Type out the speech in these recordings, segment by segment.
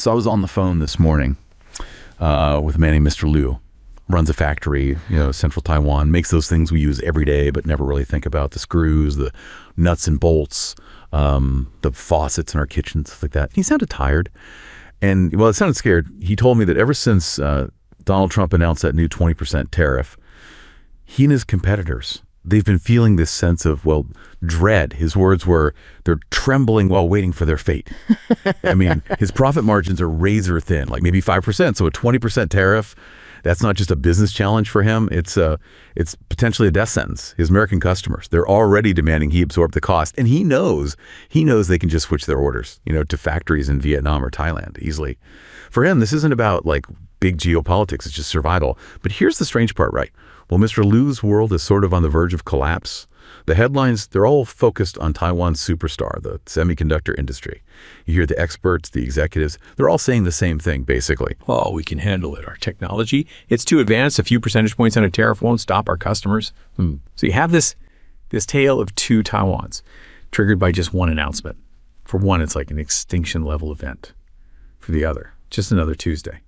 So I was on the phone this morning with a man named Mr. Liu. Runs a factory, central Taiwan, makes those things we use every day but never really think about, the screws, the nuts and bolts, the faucets in our kitchen, stuff like that. He sounded tired. And, well, it sounded scared. He told me that ever since Donald Trump announced that new 20% tariff, he and his competitors, they've been feeling this sense of, dread. His words were, they're trembling while waiting for their fate. I mean, his profit margins are razor thin, like maybe 5%. So a 20% tariff, that's not just a business challenge for him. It's potentially a death sentence. His American customers, they're already demanding he absorb the cost. And he knows they can just switch their orders, to factories in Vietnam or Thailand easily. For him, this isn't about like big geopolitics. It's just survival. But here's the strange part, right? Well, Mr. Liu's world is sort of on the verge of collapse. The headlines, they're all focused on Taiwan's superstar, the semiconductor industry. You hear the experts, the executives, they're all saying the same thing, basically. Oh, we can handle it. Our technology, it's too advanced. A few percentage points on a tariff won't stop our customers. So you have this tale of two Taiwans triggered by just one announcement. For one, it's like an extinction level event. For the other, just another Tuesday.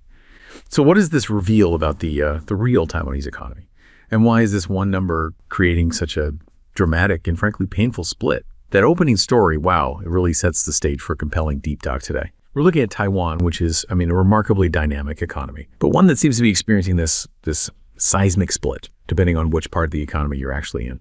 So what does this reveal about the real Taiwanese economy? And why is this one number creating such a dramatic and frankly painful split? That opening story, wow, it really sets the stage for a compelling deep dive today. We're looking at Taiwan, which is, a remarkably dynamic economy, but one that seems to be experiencing this seismic split, depending on which part of the economy you're actually in.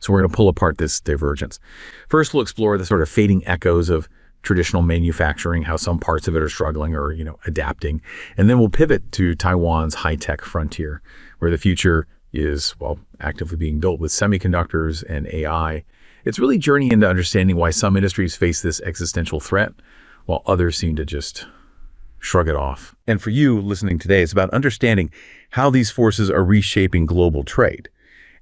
So we're going to pull apart this divergence. First, we'll explore the sort of fading echoes of traditional manufacturing, how some parts of it are struggling or, adapting. And then we'll pivot to Taiwan's high-tech frontier, where the future is, actively being built with semiconductors and AI. It's really journeying into understanding why some industries face this existential threat, while others seem to just shrug it off. And for you listening today, it's about understanding how these forces are reshaping global trade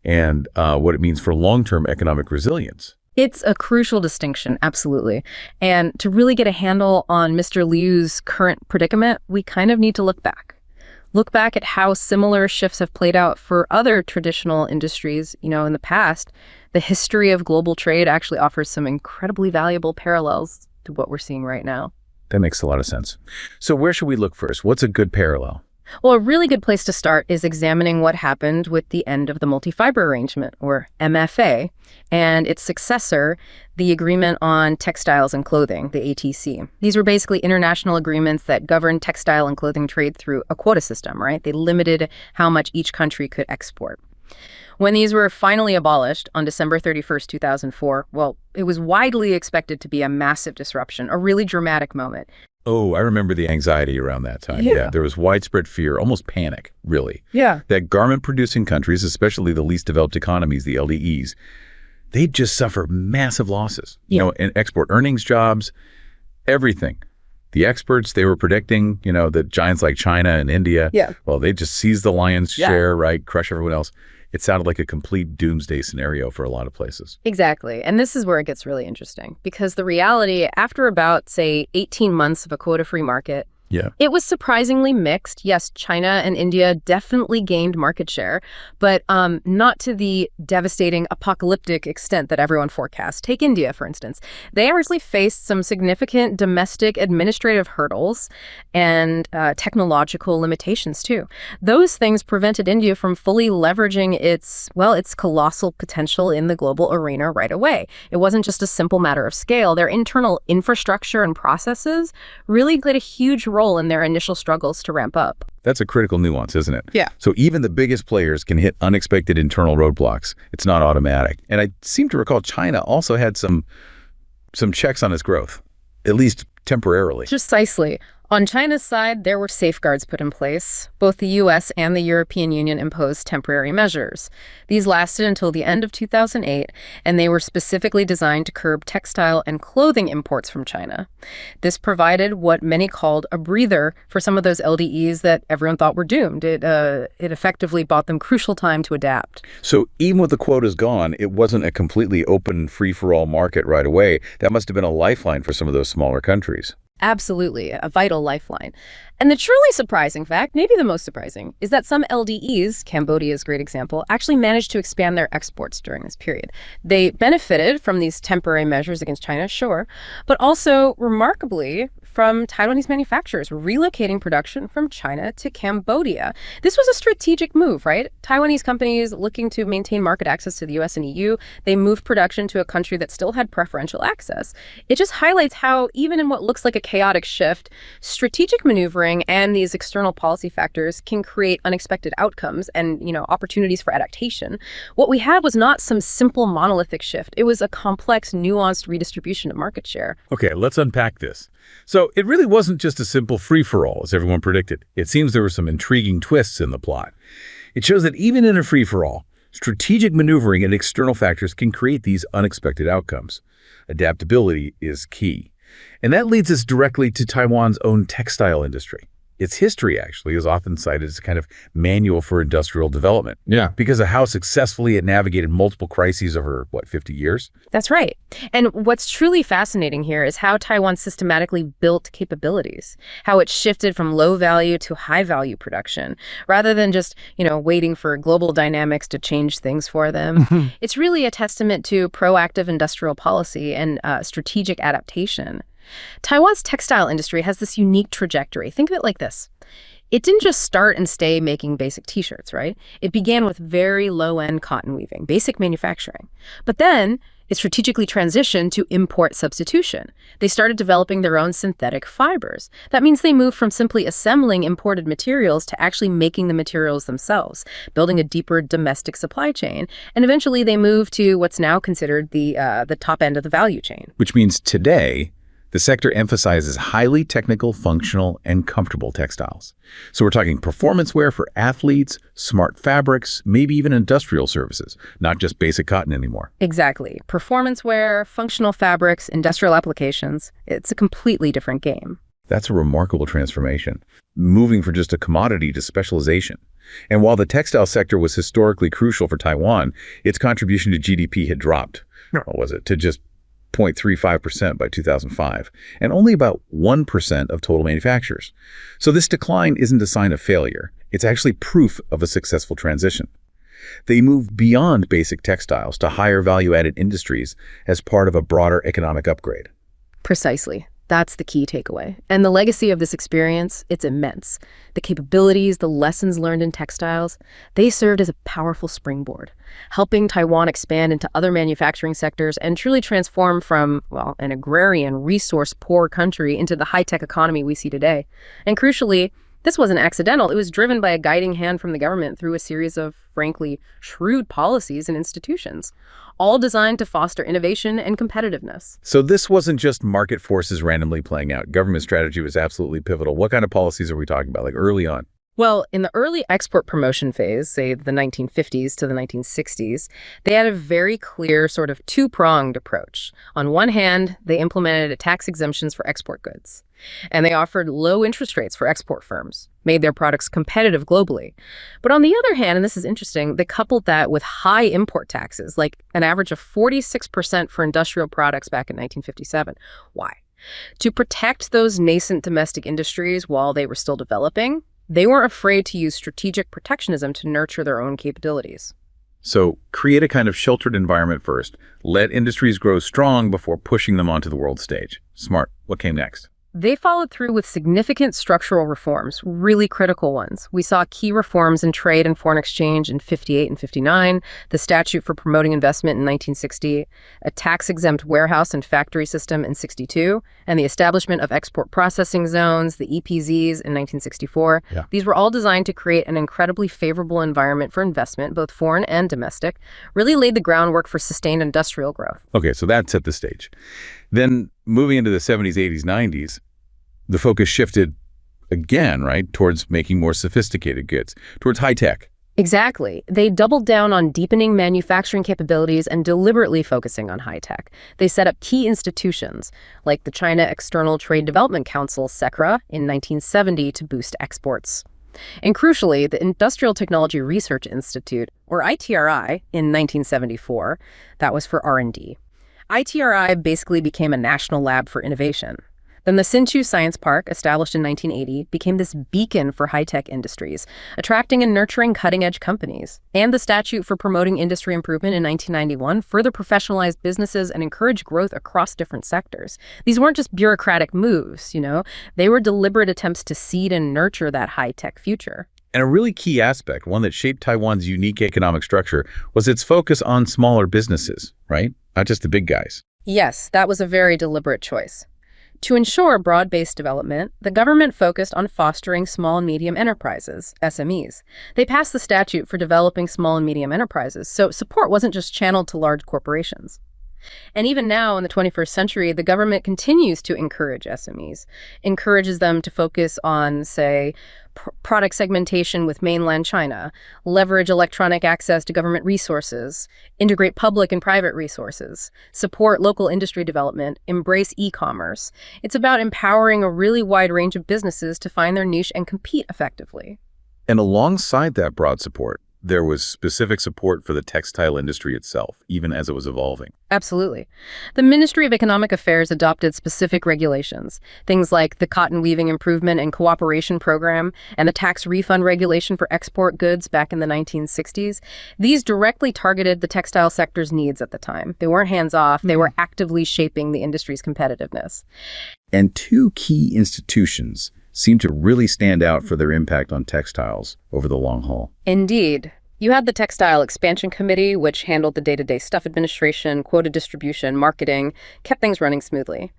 and what it means for long-term economic resilience. It's a crucial distinction, absolutely. And to really get a handle on Mr. Liu's current predicament, we kind of need to look back. Look back at how similar shifts have played out for other traditional industries, in the past. The history of global trade actually offers some incredibly valuable parallels to what we're seeing right now. That makes a lot of sense. So where should we look first? What's a good parallel? Well, a really good place to start is examining what happened with the end of the multi-fiber arrangement, or MFA, and its successor, the Agreement on Textiles and Clothing, the ATC. These were basically international agreements that governed textile and clothing trade through a quota system, right? They limited how much each country could export. When these were finally abolished on December 31st, 2004, it was widely expected to be a massive disruption, a really dramatic moment. Oh, I remember the anxiety around that time. Yeah. There was widespread fear, almost panic, really. Yeah. That garment-producing countries, especially the least developed economies, the LDEs, they'd just suffer massive losses. And export earnings, jobs, everything. The experts, they were predicting, that giants like China and India, they just seize the lion's share, right, crush everyone else. It sounded like a complete doomsday scenario for a lot of places. Exactly. And this is where it gets really interesting, because the reality, after about, say, 18 months of a quota-free market, it was surprisingly mixed. Yes, China and India definitely gained market share, but not to the devastating apocalyptic extent that everyone forecast. Take India, for instance. They actually faced some significant domestic administrative hurdles and technological limitations, too. Those things prevented India from fully leveraging its colossal potential in the global arena right away. It wasn't just a simple matter of scale. Their internal infrastructure and processes really played a huge role in their initial struggles to ramp up. That's a critical nuance, isn't it? Yeah. So even the biggest players can hit unexpected internal roadblocks. It's not automatic. And I seem to recall China also had some checks on its growth, at least temporarily. Precisely. On China's side, there were safeguards put in place. Both the U.S. and the European Union imposed temporary measures. These lasted until the end of 2008, and they were specifically designed to curb textile and clothing imports from China. This provided what many called a breather for some of those LDEs that everyone thought were doomed. It effectively bought them crucial time to adapt. So even with the quotas gone, it wasn't a completely open, free-for-all market right away. That must have been a lifeline for some of those smaller countries. Absolutely, a vital lifeline. And the truly surprising fact, maybe the most surprising, is that some LDEs, Cambodia's a great example, actually managed to expand their exports during this period. They benefited from these temporary measures against China, sure, but also, remarkably, from Taiwanese manufacturers relocating production from China to Cambodia. This was a strategic move, right? Taiwanese companies looking to maintain market access to the US and EU, they moved production to a country that still had preferential access. It just highlights how, even in what looks like a chaotic shift, strategic maneuvering and these external policy factors can create unexpected outcomes and, opportunities for adaptation. What we had was not some simple monolithic shift. It was a complex, nuanced redistribution of market share. Okay, let's unpack this. So it really wasn't just a simple free-for-all, as everyone predicted. It seems there were some intriguing twists in the plot. It shows that even in a free-for-all, strategic maneuvering and external factors can create these unexpected outcomes. Adaptability is key. And that leads us directly to Taiwan's own textile industry. Its history, actually, is often cited as a kind of manual for industrial development. Yeah. Because of how successfully it navigated multiple crises over, 50 years? That's right. And what's truly fascinating here is how Taiwan systematically built capabilities, how it shifted from low-value to high-value production, rather than just, waiting for global dynamics to change things for them. It's really a testament to proactive industrial policy and strategic adaptation. Taiwan's textile industry has this unique trajectory. Think of it like this. It didn't just start and stay making basic t-shirts, right? It began with very low-end cotton weaving, basic manufacturing. But then it strategically transitioned to import substitution. They started developing their own synthetic fibers. That means they moved from simply assembling imported materials to actually making the materials themselves, building a deeper domestic supply chain. And eventually they moved to what's now considered the top end of the value chain. Which means today, the sector emphasizes highly technical, functional, and comfortable textiles. So we're talking performance wear for athletes, smart fabrics, maybe even industrial services, not just basic cotton anymore. Exactly. Performance wear, functional fabrics, industrial applications. It's a completely different game. That's a remarkable transformation, moving from just a commodity to specialization. And while the textile sector was historically crucial for Taiwan, its contribution to GDP had dropped, what was it, to just 0.35% by 2005, and only about 1% of total manufacturers. So this decline isn't a sign of failure. It's actually proof of a successful transition. They moved beyond basic textiles to higher value-added industries as part of a broader economic upgrade. Precisely. That's the key takeaway. And the legacy of this experience, it's immense. The capabilities, the lessons learned in textiles, they served as a powerful springboard, helping Taiwan expand into other manufacturing sectors and truly transform from, an agrarian, resource-poor country into the high-tech economy we see today. And crucially, this wasn't accidental. It was driven by a guiding hand from the government through a series of, frankly, shrewd policies and institutions, all designed to foster innovation and competitiveness. So this wasn't just market forces randomly playing out. Government strategy was absolutely pivotal. What kind of policies are we talking about, like early on? Well, in the early export promotion phase, say the 1950s to the 1960s, they had a very clear sort of two-pronged approach. On one hand, they implemented tax exemptions for export goods, and they offered low interest rates for export firms, made their products competitive globally. But on the other hand, and this is interesting, they coupled that with high import taxes, like an average of 46% for industrial products back in 1957. Why? To protect those nascent domestic industries while they were still developing, they weren't afraid to use strategic protectionism to nurture their own capabilities. So create a kind of sheltered environment first. Let industries grow strong before pushing them onto the world stage. Smart. What came next? They followed through with significant structural reforms, really critical ones. We saw key reforms in trade and foreign exchange in 58 and 59, the statute for promoting investment in 1960, a tax-exempt warehouse and factory system in 62, and the establishment of export processing zones, the EPZs, in 1964. Yeah. These were all designed to create an incredibly favorable environment for investment, both foreign and domestic, really laid the groundwork for sustained industrial growth. Okay, so that set the stage. Then moving into the 70s, 80s, 90s, the focus shifted again, right, towards making more sophisticated goods, towards high tech. Exactly. They doubled down on deepening manufacturing capabilities and deliberately focusing on high tech. They set up key institutions like the China External Trade Development Council, SECRA, in 1970 to boost exports. And crucially, the Industrial Technology Research Institute, or ITRI, in 1974, that was for R&D. ITRI basically became a national lab for innovation. Then the Hsinchu Science Park, established in 1980, became this beacon for high-tech industries, attracting and nurturing cutting-edge companies. And the statute for promoting industry improvement in 1991 further professionalized businesses and encouraged growth across different sectors. These weren't just bureaucratic moves, They were deliberate attempts to seed and nurture that high-tech future. And a really key aspect, one that shaped Taiwan's unique economic structure, was its focus on smaller businesses, right? Not just the big guys. Yes, that was a very deliberate choice. To ensure broad-based development, the government focused on fostering small and medium enterprises, SMEs. They passed the statute for developing small and medium enterprises, so support wasn't just channeled to large corporations. And even now, in the 21st century, the government continues to encourage SMEs, encourages them to focus on, say, product segmentation with mainland China, leverage electronic access to government resources, integrate public and private resources, support local industry development, embrace e-commerce. It's about empowering a really wide range of businesses to find their niche and compete effectively. And alongside that broad support, there was specific support for the textile industry itself, even as it was evolving. Absolutely. The Ministry of Economic Affairs adopted specific regulations, things like the Cotton Weaving Improvement and Cooperation Program and the tax refund regulation for export goods back in the 1960s. These directly targeted the textile sector's needs at the time. They weren't hands-off. They were actively shaping the industry's competitiveness. And two key institutions seem to really stand out for their impact on textiles over the long haul. Indeed. You had the Textile Expansion Committee, which handled the day-to-day stuff administration, quota distribution, marketing, kept things running smoothly.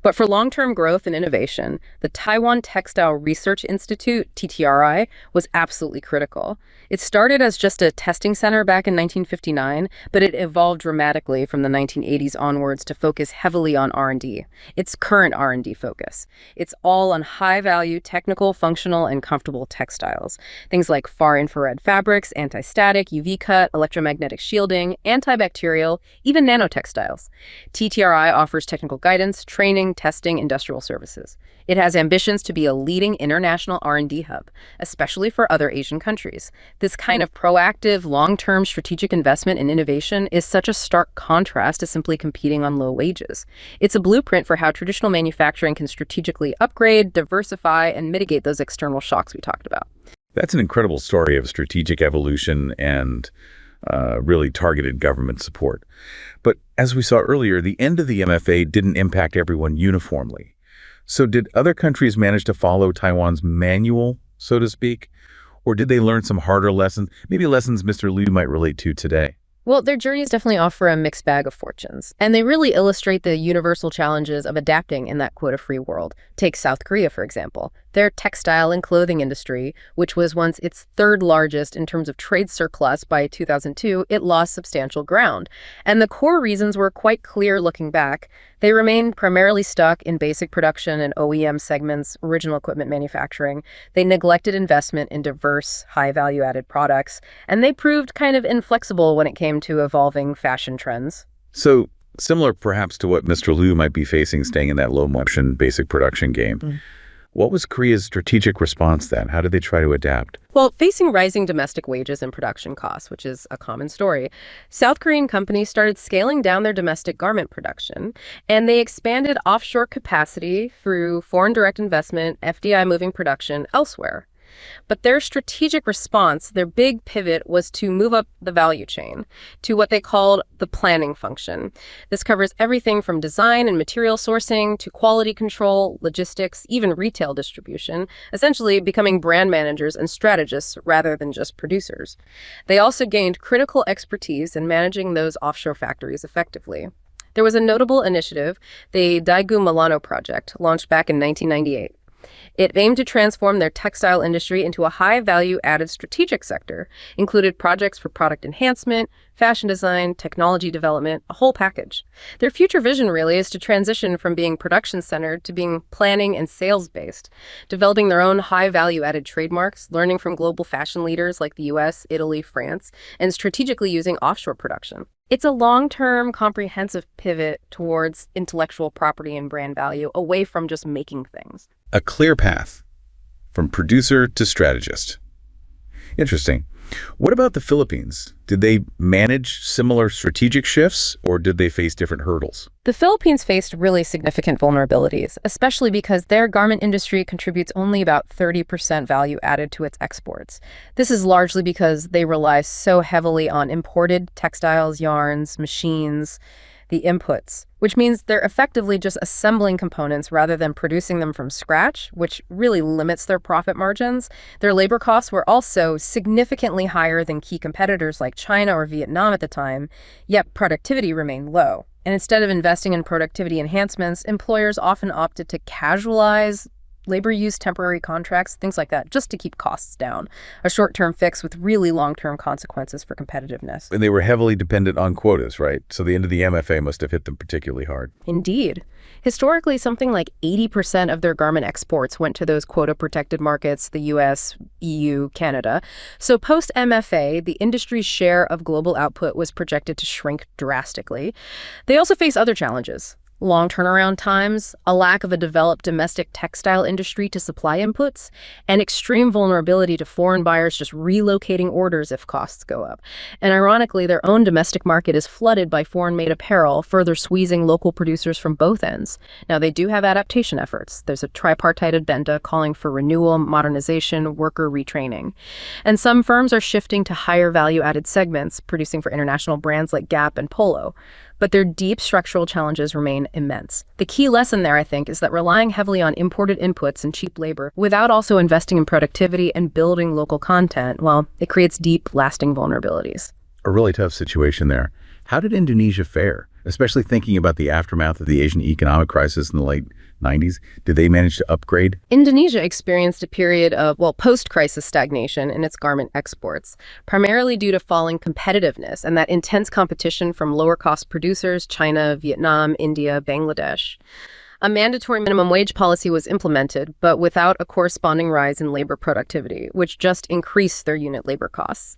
But for long-term growth and innovation, the Taiwan Textile Research Institute, TTRI, was absolutely critical. It started as just a testing center back in 1959, but it evolved dramatically from the 1980s onwards to focus heavily on R&D. Its current R&D focus. It's all on high-value, technical, functional, and comfortable textiles. Things like far-infrared fabrics, anti-static, UV-cut, electromagnetic shielding, antibacterial, even nanotextiles. TTRI offers technical guidance, training, testing, industrial services. It has ambitions to be a leading international R&D hub, especially for other Asian countries. This kind of proactive, long-term strategic investment in innovation is such a stark contrast to simply competing on low wages. It's a blueprint for how traditional manufacturing can strategically upgrade, diversify, and mitigate those external shocks we talked about. That's an incredible story of strategic evolution and really targeted government support. But as we saw earlier, the end of the MFA didn't impact everyone uniformly. So did other countries manage to follow Taiwan's manual, so to speak? Or did they learn some harder lessons, maybe lessons Mr. Liu might relate to today? Well, their journeys definitely offer a mixed bag of fortunes, and they really illustrate the universal challenges of adapting in that quota-free world. Take South Korea, for example. Their textile and clothing industry, which was once its third largest in terms of trade surplus by 2002, it lost substantial ground. And the core reasons were quite clear looking back. They remained primarily stuck in basic production and OEM segments, original equipment manufacturing. They neglected investment in diverse, high-value-added products, and they proved kind of inflexible when it came to evolving fashion trends. So similar perhaps to what Mr. Liu might be facing staying in that low-margin basic production game. What was Korea's strategic response then? How did they try to adapt? Well, facing rising domestic wages and production costs, which is a common story, South Korean companies started scaling down their domestic garment production, and they expanded offshore capacity through foreign direct investment, FDI moving production elsewhere. But their strategic response, their big pivot, was to move up the value chain to what they called the planning function. This covers everything from design and material sourcing to quality control, logistics, even retail distribution, essentially becoming brand managers and strategists rather than just producers. They also gained critical expertise in managing those offshore factories effectively. There was a notable initiative, the Daegu Milano project, launched back in 1998. It aimed to transform their textile industry into a high-value added strategic sector, included projects for product enhancement, fashion design, technology development, a whole package. Their future vision really is to transition from being production-centered to being planning and sales-based, developing their own high-value added trademarks, learning from global fashion leaders like the US, Italy, France, and strategically using offshore production. It's a long-term, comprehensive pivot towards intellectual property and brand value, away from just making things. A clear path from producer to strategist. Interesting. What about the Philippines? Did they manage similar strategic shifts, or did they face different hurdles? The Philippines faced really significant vulnerabilities, especially because their garment industry contributes only about 30% value added to its exports. This is largely because they rely so heavily on imported textiles, yarns, machines, the inputs, which means they're effectively just assembling components rather than producing them from scratch, which really limits their profit margins. Their labor costs were also significantly higher than key competitors like China or Vietnam at the time, yet productivity remained low. And instead of investing in productivity enhancements, employers often opted to casualize labor use, temporary contracts, things like that, just to keep costs down. A short-term fix with really long-term consequences for competitiveness. And they were heavily dependent on quotas, right? So the end of the MFA must have hit them particularly hard. Indeed. Historically, something like 80% of their garment exports went to those quota-protected markets, the US, EU, Canada. So post-MFA, the industry's share of global output was projected to shrink drastically. They also face other challenges. Long turnaround times, a lack of a developed domestic textile industry to supply inputs, and extreme vulnerability to foreign buyers just relocating orders if costs go up. And ironically, their own domestic market is flooded by foreign-made apparel, further squeezing local producers from both ends. Now, they do have adaptation efforts. There's a tripartite agenda calling for renewal, modernization, worker retraining. And some firms are shifting to higher value-added segments, producing for international brands like Gap and Polo. But their deep structural challenges remain immense. The key lesson there, I think, is that relying heavily on imported inputs and cheap labor without also investing in productivity and building local content, well, it creates deep, lasting vulnerabilities. A really tough situation there. How did Indonesia fare, especially thinking about the aftermath of the Asian economic crisis in the late 90s? Did they manage to upgrade? Indonesia experienced a period of, post-crisis stagnation in its garment exports, primarily due to falling competitiveness and that intense competition from lower-cost producers, China, Vietnam, India, Bangladesh. A mandatory minimum wage policy was implemented, but without a corresponding rise in labor productivity, which just increased their unit labor costs.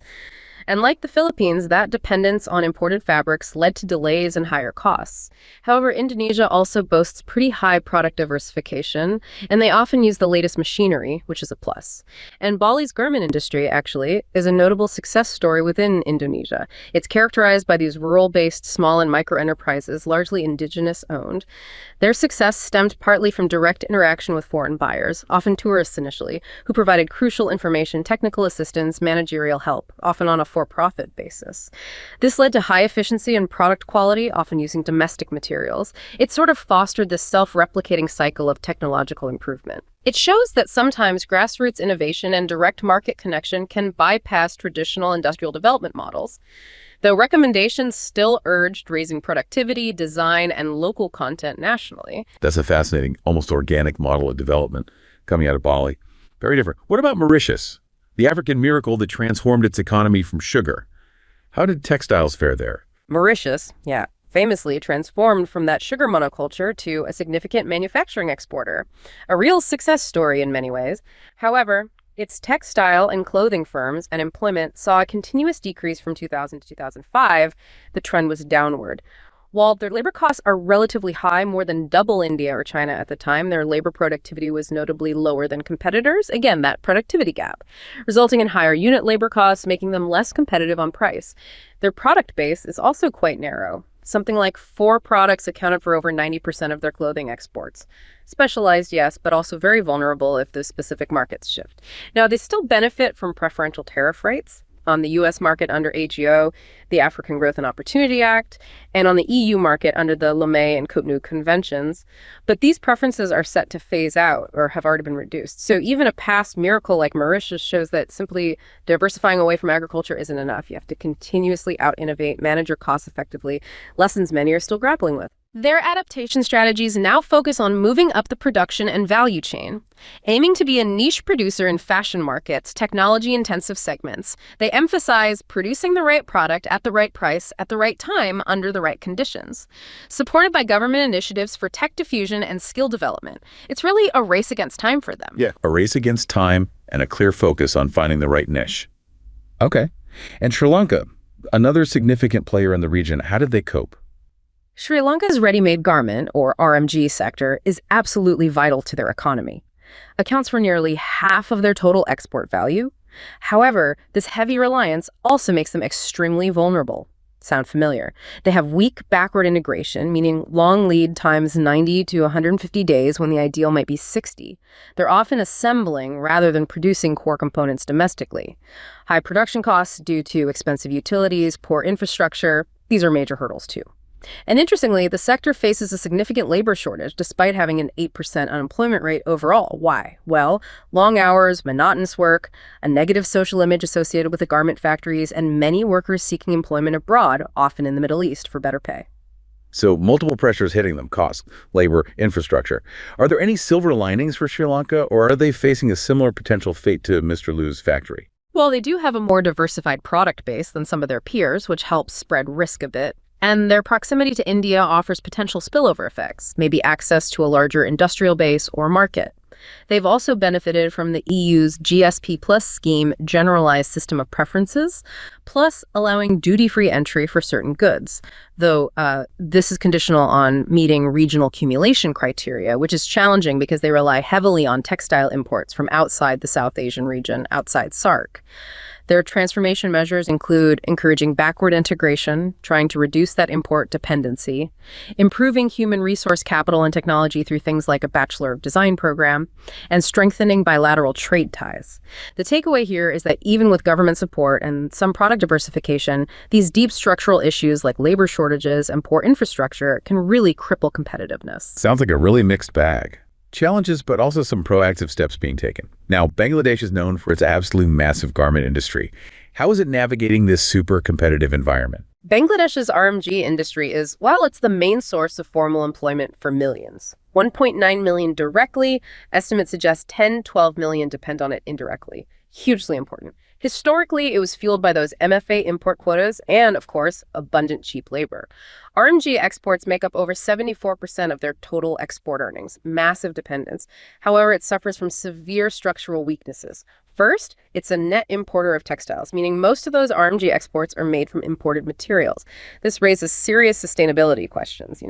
And like the Philippines, that dependence on imported fabrics led to delays and higher costs. However, Indonesia also boasts pretty high product diversification, and they often use the latest machinery, which is a plus. And Bali's garment industry, actually, is a notable success story within Indonesia. It's characterized by these rural-based small and micro enterprises, largely indigenous-owned. Their success stemmed partly from direct interaction with foreign buyers, often tourists initially, who provided crucial information, technical assistance, managerial help, often on a for-profit basis. This led to high efficiency and product quality, often using domestic materials. It sort of fostered this self-replicating cycle of technological improvement. It shows that sometimes grassroots innovation and direct market connection can bypass traditional industrial development models. Though recommendations still urged raising productivity, design, and local content nationally. That's a fascinating, almost organic model of development coming out of Bali. Very different. What about Mauritius? The African miracle that transformed its economy from sugar. How did textiles fare there? Mauritius, famously transformed from that sugar monoculture to a significant manufacturing exporter. A real success story in many ways. However, its textile and clothing firms and employment saw a continuous decrease from 2000 to 2005. The trend was downward. While their labor costs are relatively high, more than double India or China at the time, their labor productivity was notably lower than competitors. Again, that productivity gap, resulting in higher unit labor costs, making them less competitive on price. Their product base is also quite narrow. Something like 4 products accounted for over 90% of their clothing exports. Specialized, yes, but also very vulnerable if those specific markets shift. Now, they still benefit from preferential tariff rates on the U.S. market under AGO, the African Growth and Opportunity Act, and on the EU market under the Lomé and Cotonou Conventions. But these preferences are set to phase out or have already been reduced. So even a past miracle like Mauritius shows that simply diversifying away from agriculture isn't enough. You have to continuously out-innovate, manage your costs effectively, lessons many are still grappling with. Their adaptation strategies now focus on moving up the production and value chain. Aiming to be a niche producer in fashion markets, technology-intensive segments, they emphasize producing the right product at the right price at the right time under the right conditions. Supported by government initiatives for tech diffusion and skill development, it's really a race against time for them. Yeah, a race against time and a clear focus on finding the right niche. Okay. And Sri Lanka, another significant player in the region, how did they cope? Sri Lanka's ready-made garment, or RMG sector, is absolutely vital to their economy. Accounts for nearly half of their total export value. However, this heavy reliance also makes them extremely vulnerable. Sound familiar? They have weak backward integration, meaning long lead times 90 to 150 days when the ideal might be 60. They're often assembling rather than producing core components domestically. High production costs due to expensive utilities, poor infrastructure, these are major hurdles too. And interestingly, the sector faces a significant labor shortage despite having an 8% unemployment rate overall. Why? Well, long hours, monotonous work, a negative social image associated with the garment factories, and many workers seeking employment abroad, often in the Middle East, for better pay. So multiple pressures hitting them: cost, labor, infrastructure. Are there any silver linings for Sri Lanka, or are they facing a similar potential fate to Mr. Liu's factory? Well, they do have a more diversified product base than some of their peers, which helps spread risk a bit. And their proximity to India offers potential spillover effects, maybe access to a larger industrial base or market. They've also benefited from the EU's GSP Plus scheme generalized system of preferences, plus allowing duty-free entry for certain goods, though this is conditional on meeting regional cumulation criteria, which is challenging because they rely heavily on textile imports from outside the South Asian region, outside SAARC. Their transformation measures include encouraging backward integration, trying to reduce that import dependency, improving human resource capital and technology through things like a Bachelor of Design program, and strengthening bilateral trade ties. The takeaway here is that even with government support and some product diversification, these deep structural issues like labor shortages and poor infrastructure can really cripple competitiveness. Sounds like a really mixed bag. Challenges, but also some proactive steps being taken. Now, Bangladesh is known for its absolute massive garment industry. How is it navigating this super competitive environment? Bangladesh's RMG industry is, well, it's the main source of formal employment for millions. 1.9 million directly, estimates suggest 10-12 million depend on it indirectly. Hugely important. Historically, it was fueled by those MFA import quotas and, of course, abundant cheap labor. RMG exports make up over 74% of their total export earnings, massive dependence. However, it suffers from severe structural weaknesses. First, it's a net importer of textiles, meaning most of those RMG exports are made from imported materials. This raises serious sustainability questions,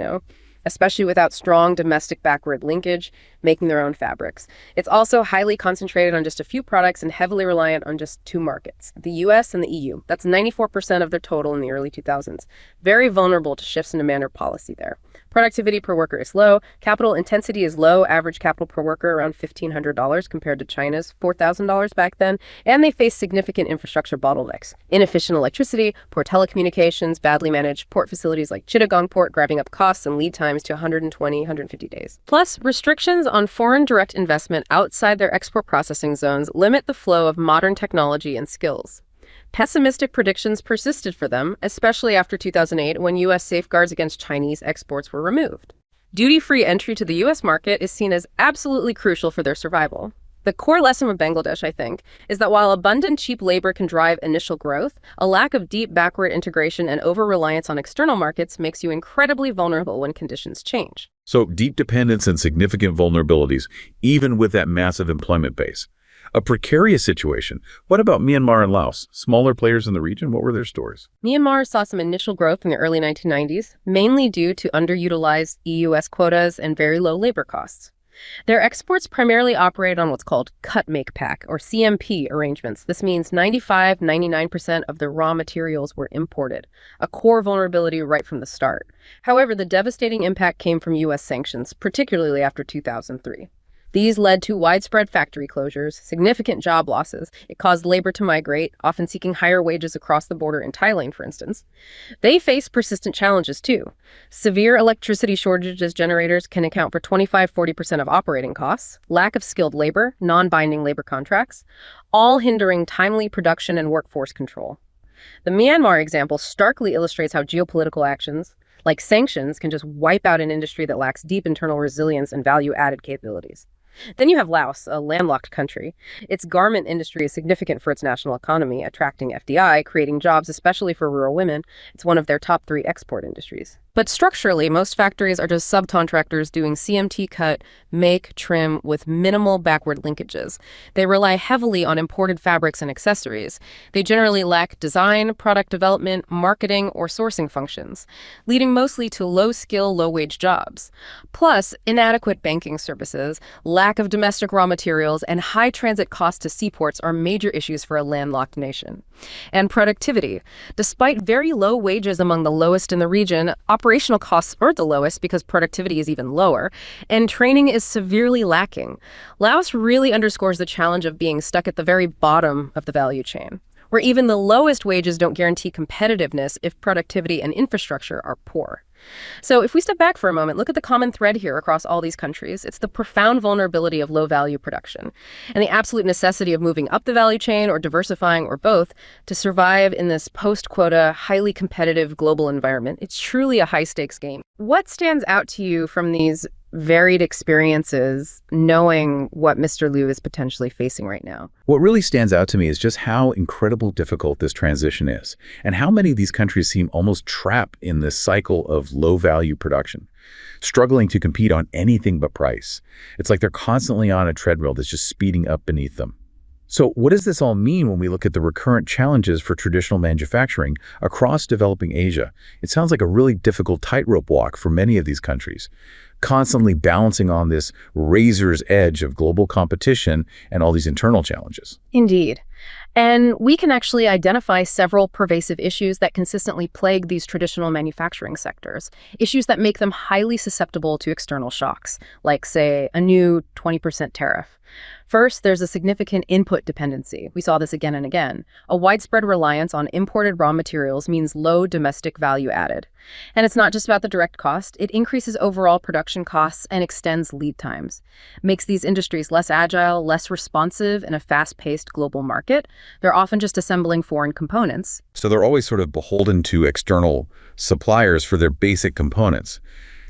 especially without strong domestic backward linkage, making their own fabrics. It's also highly concentrated on just a few products and heavily reliant on just two markets, the US and the EU. That's 94% of their total in the early 2000s. Very vulnerable to shifts in demand or policy there. Productivity per worker is low. Capital intensity is low. Average capital per worker around $1,500 compared to China's $4,000 back then. And they face significant infrastructure bottlenecks. Inefficient electricity, poor telecommunications, badly managed port facilities like Chittagong Port, grabbing up costs and lead times to 120, 150 days. Plus, restrictions on foreign direct investment outside their export processing zones limit the flow of modern technology and skills. Pessimistic predictions persisted for them, especially after 2008 when U.S. safeguards against Chinese exports were removed. Duty-free entry to the U.S. market is seen as absolutely crucial for their survival. The core lesson of Bangladesh, I think, is that while abundant cheap labor can drive initial growth, a lack of deep backward integration and over-reliance on external markets makes you incredibly vulnerable when conditions change. So deep dependence and significant vulnerabilities, even with that massive employment base. A precarious situation. What about Myanmar and Laos? Smaller players in the region, what were their stories? Myanmar saw some initial growth in the early 1990s, mainly due to underutilized EUS quotas and very low labor costs. Their exports primarily operate on what's called cut-make-pack, or CMP, arrangements. This means 95-99% of the raw materials were imported, a core vulnerability right from the start. However, the devastating impact came from U.S. sanctions, particularly after 2003. These led to widespread factory closures, significant job losses. It caused labor to migrate, often seeking higher wages across the border in Thailand, for instance. They face persistent challenges, too. Severe electricity shortages generators can account for 25-40% of operating costs, lack of skilled labor, non-binding labor contracts, all hindering timely production and workforce control. The Myanmar example starkly illustrates how geopolitical actions, like sanctions, can just wipe out an industry that lacks deep internal resilience and value-added capabilities. Then you have Laos, a landlocked country. Its garment industry is significant for its national economy, attracting FDI, creating jobs, especially for rural women. It's one of their top 3 export industries. But structurally, most factories are just subcontractors doing CMT cut, make, trim with minimal backward linkages. They rely heavily on imported fabrics and accessories. They generally lack design, product development, marketing, or sourcing functions, leading mostly to low-skill, low-wage jobs. Plus, inadequate banking services, lack of domestic raw materials, and high transit costs to seaports are major issues for a landlocked nation. And productivity. Despite very low wages among the lowest in the region, operational costs are the lowest because productivity is even lower, and training is severely lacking. Laos really underscores the challenge of being stuck at the very bottom of the value chain, where even the lowest wages don't guarantee competitiveness if productivity and infrastructure are poor. So if we step back for a moment, look at the common thread here across all these countries. It's the profound vulnerability of low-value production and the absolute necessity of moving up the value chain or diversifying or both to survive in this post-quota, highly competitive global environment. It's truly a high-stakes game. What stands out to you from these varied experiences, knowing what Mr. Liu is potentially facing right now? What really stands out to me is just how incredibly difficult this transition is, and how many of these countries seem almost trapped in this cycle of low-value production, struggling to compete on anything but price. It's like they're constantly on a treadmill that's just speeding up beneath them. So what does this all mean when we look at the recurrent challenges for traditional manufacturing across developing Asia? It sounds like a really difficult tightrope walk for many of these countries, constantly balancing on this razor's edge of global competition and all these internal challenges. Indeed. And we can actually identify several pervasive issues that consistently plague these traditional manufacturing sectors, issues that make them highly susceptible to external shocks, like, say, a new 20% tariff. First, there's a significant input dependency. We saw this again and again. A widespread reliance on imported raw materials means low domestic value added. And it's not just about the direct cost. It increases overall production costs and extends lead times. Makes these industries less agile, less responsive in a fast-paced global market. They're often just assembling foreign components. So they're always sort of beholden to external suppliers for their basic components.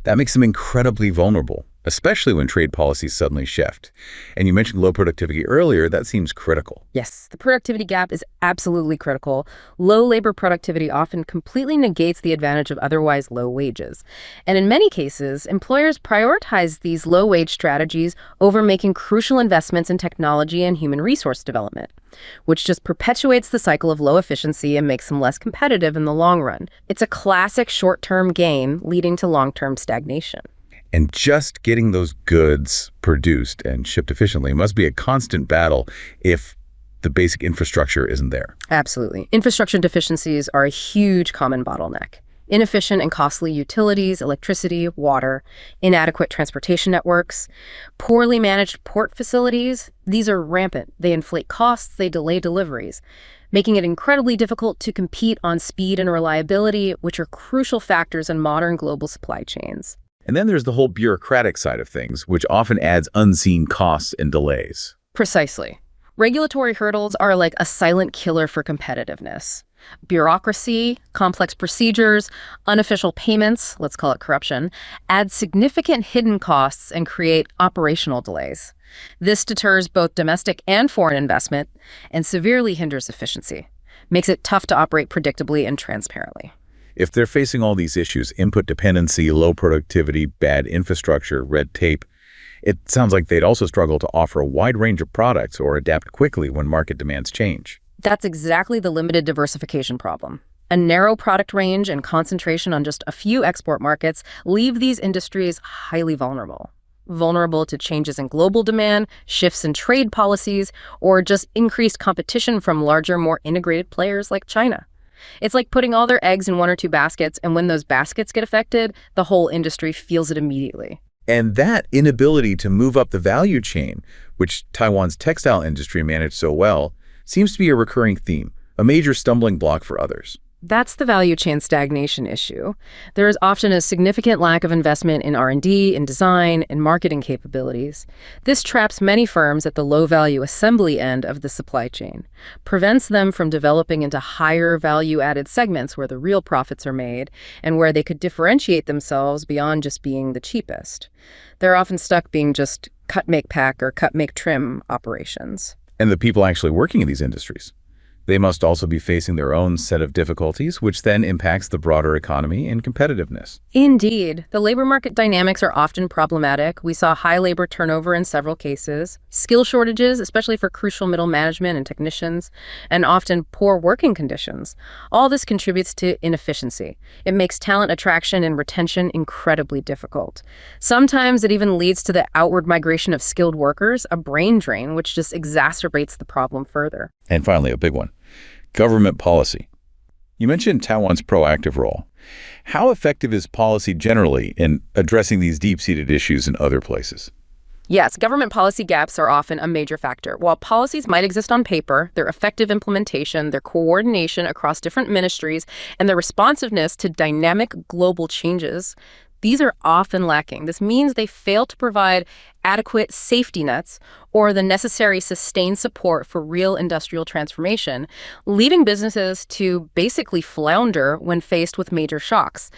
That makes them incredibly vulnerable, especially when trade policies suddenly shift. And you mentioned low productivity earlier. That seems critical. Yes, the productivity gap is absolutely critical. Low labor productivity often completely negates the advantage of otherwise low wages. And in many cases, employers prioritize these low-wage strategies over making crucial investments in technology and human resource development, which just perpetuates the cycle of low efficiency and makes them less competitive in the long run. It's a classic short-term gain leading to long-term stagnation. And just getting those goods produced and shipped efficiently must be a constant battle if the basic infrastructure isn't there. Absolutely. Infrastructure deficiencies are a huge common bottleneck. Inefficient and costly utilities, electricity, water, inadequate transportation networks, poorly managed port facilities. These are rampant. They inflate costs, they delay deliveries, making it incredibly difficult to compete on speed and reliability, which are crucial factors in modern global supply chains. And then there's the whole bureaucratic side of things, which often adds unseen costs and delays. Precisely. Regulatory hurdles are like a silent killer for competitiveness. Bureaucracy, complex procedures, unofficial payments, let's call it corruption, add significant hidden costs and create operational delays. This deters both domestic and foreign investment and severely hinders efficiency, makes it tough to operate predictably and transparently. If they're facing all these issues, input dependency, low productivity, bad infrastructure, red tape, it sounds like they'd also struggle to offer a wide range of products or adapt quickly when market demands change. That's exactly the limited diversification problem. A narrow product range and concentration on just a few export markets leave these industries highly vulnerable. Vulnerable to changes in global demand, shifts in trade policies, or just increased competition from larger, more integrated players like China. It's like putting all their eggs in one or two baskets, and when those baskets get affected, the whole industry feels it immediately. And that inability to move up the value chain, which Taiwan's textile industry managed so well, seems to be a recurring theme, a major stumbling block for others. That's the value chain stagnation issue. There is often a significant lack of investment in R&D, in design, and marketing capabilities. This traps many firms at the low-value assembly end of the supply chain, prevents them from developing into higher value-added segments where the real profits are made and where they could differentiate themselves beyond just being the cheapest. They're often stuck being just cut-make-pack or cut-make-trim operations. And the people actually working in these industries, They must also be facing their own set of difficulties, which then impacts the broader economy and competitiveness. Indeed. The labor market dynamics are often problematic. We saw high labor turnover in several cases, skill shortages, especially for crucial middle management and technicians, and often poor working conditions. All this contributes to inefficiency. It makes talent attraction and retention incredibly difficult. Sometimes it even leads to the outward migration of skilled workers, a brain drain, which just exacerbates the problem further. And finally, a big one. Government policy. You mentioned Taiwan's proactive role. How effective is policy generally in addressing these deep-seated issues in other places? Yes, government policy gaps are often a major factor. While policies might exist on paper, their effective implementation, their coordination across different ministries, and their responsiveness to dynamic global changes, these are often lacking. This means they fail to provide adequate safety nets or the necessary sustained support for real industrial transformation, leaving businesses to basically flounder when faced with major shocks.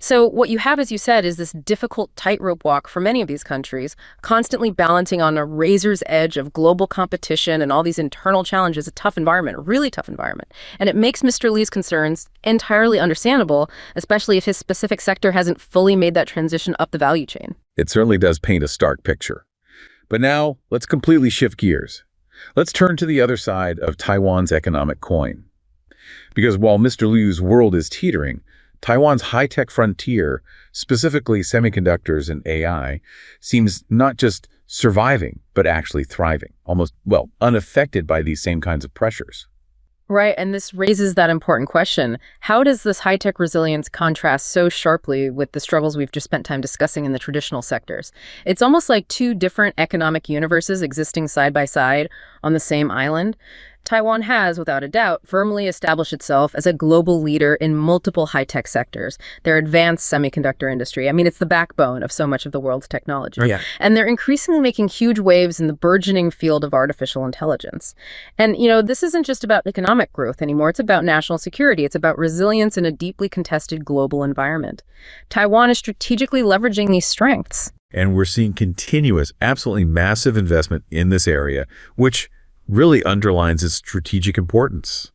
So what you have, as you said, is this difficult tightrope walk for many of these countries, constantly balancing on a razor's edge of global competition and all these internal challenges, a tough environment, a really tough environment. And it makes Mr. Li's concerns entirely understandable, especially if his specific sector hasn't fully made that transition up the value chain. It certainly does paint a stark picture. But now, let's completely shift gears. Let's turn to the other side of Taiwan's economic coin. Because while Mr. Liu's world is teetering, Taiwan's high-tech frontier, specifically semiconductors and AI, seems not just surviving, but actually thriving, almost, well, unaffected by these same kinds of pressures. Right, and this raises that important question. How does this high-tech resilience contrast so sharply with the struggles we've just spent time discussing in the traditional sectors? It's almost like two different economic universes existing side by side on the same island. Taiwan has, without a doubt, firmly established itself as a global leader in multiple high-tech sectors. Their advanced semiconductor industry, I mean, it's the backbone of so much of the world's technology. Oh, yeah. And they're increasingly making huge waves in the burgeoning field of artificial intelligence. And, this isn't just about economic growth anymore. It's about national security. It's about resilience in a deeply contested global environment. Taiwan is strategically leveraging these strengths. And we're seeing continuous, absolutely massive investment in this area, which really underlines its strategic importance.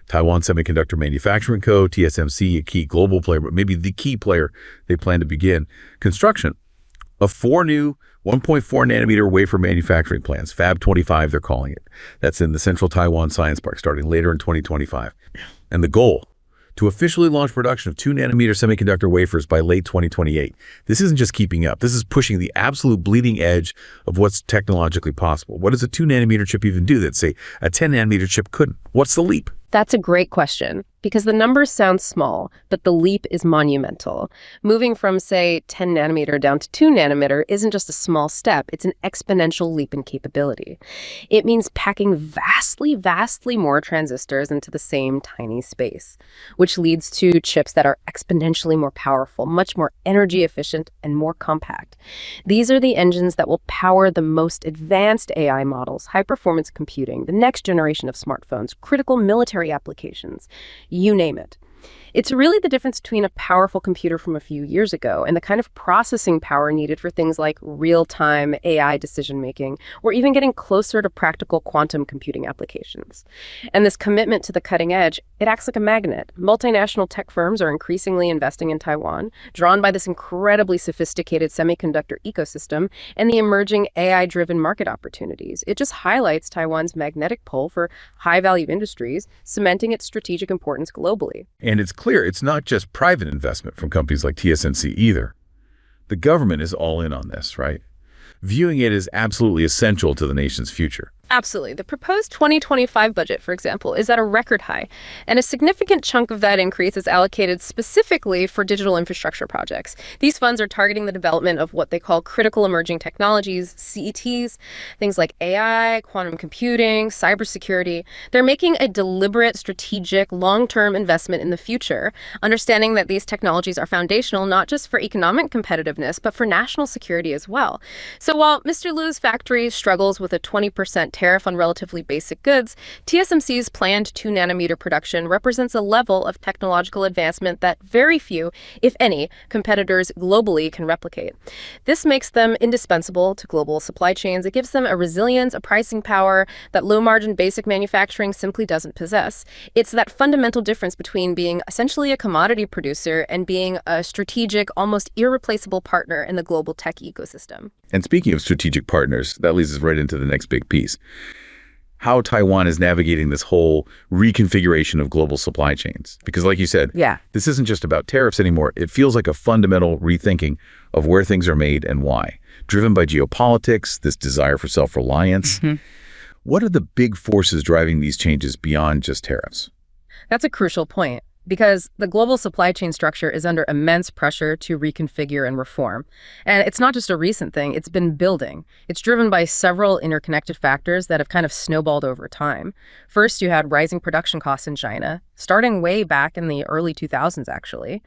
Taiwan Semiconductor Manufacturing Co., TSMC, a key global player, but maybe the key player they plan to begin construction of 4 new 1.4 nanometer wafer manufacturing plants, Fab 25 they're calling it. That's in the Central Taiwan Science Park starting later in 2025. And the goal, to officially launch production of 2 nanometer semiconductor wafers by late 2028. This isn't just keeping up. This is pushing the absolute bleeding edge of what's technologically possible. What does a 2 nanometer chip even do that, say, a 10 nanometer chip couldn't? What's the leap? That's a great question, because the numbers sound small, but the leap is monumental. Moving from, say, 10 nanometer down to 2 nanometer isn't just a small step. It's an exponential leap in capability. It means packing vastly, vastly more transistors into the same tiny space, which leads to chips that are exponentially more powerful, much more energy efficient, and more compact. These are the engines that will power the most advanced AI models, high-performance computing, the next generation of smartphones, critical military applications, you name it. It's really the difference between a powerful computer from a few years ago and the kind of processing power needed for things like real-time AI decision-making, or even getting closer to practical quantum computing applications. And this commitment to the cutting edge, it acts like a magnet. Multinational tech firms are increasingly investing in Taiwan, drawn by this incredibly sophisticated semiconductor ecosystem and the emerging AI-driven market opportunities. It just highlights Taiwan's magnetic pull for high-value industries, cementing its strategic importance globally. And it's clear it's not just private investment from companies like TSMC either. The government is all in on this, right? Viewing it as absolutely essential to the nation's future. Absolutely. The proposed 2025 budget, for example, is at a record high, and a significant chunk of that increase is allocated specifically for digital infrastructure projects. These funds are targeting the development of what they call critical emerging technologies, CETs, things like AI, quantum computing, cybersecurity. They're making a deliberate, strategic, long-term investment in the future, understanding that these technologies are foundational not just for economic competitiveness, but for national security as well. So while Mr. Liu's factory struggles with a 20% tariff on relatively basic goods, TSMC's planned 2-nanometer production represents a level of technological advancement that very few, if any, competitors globally can replicate. This makes them indispensable to global supply chains. It gives them a resilience, a pricing power that low-margin basic manufacturing simply doesn't possess. It's that fundamental difference between being essentially a commodity producer and being a strategic, almost irreplaceable partner in the global tech ecosystem. And speaking of strategic partners, that leads us right into the next big piece. How Taiwan is navigating this whole reconfiguration of global supply chains. Because like you said, this isn't just about tariffs anymore. It feels like a fundamental rethinking of where things are made and why, driven by geopolitics, this desire for self-reliance. What are the big forces driving these changes beyond just tariffs? That's a crucial point, because the global supply chain structure is under immense pressure to reconfigure and reform. And it's not just a recent thing, it's been building. It's driven by several interconnected factors that have kind of snowballed over time. First, you had rising production costs in China, starting way back in the early 2000s, actually.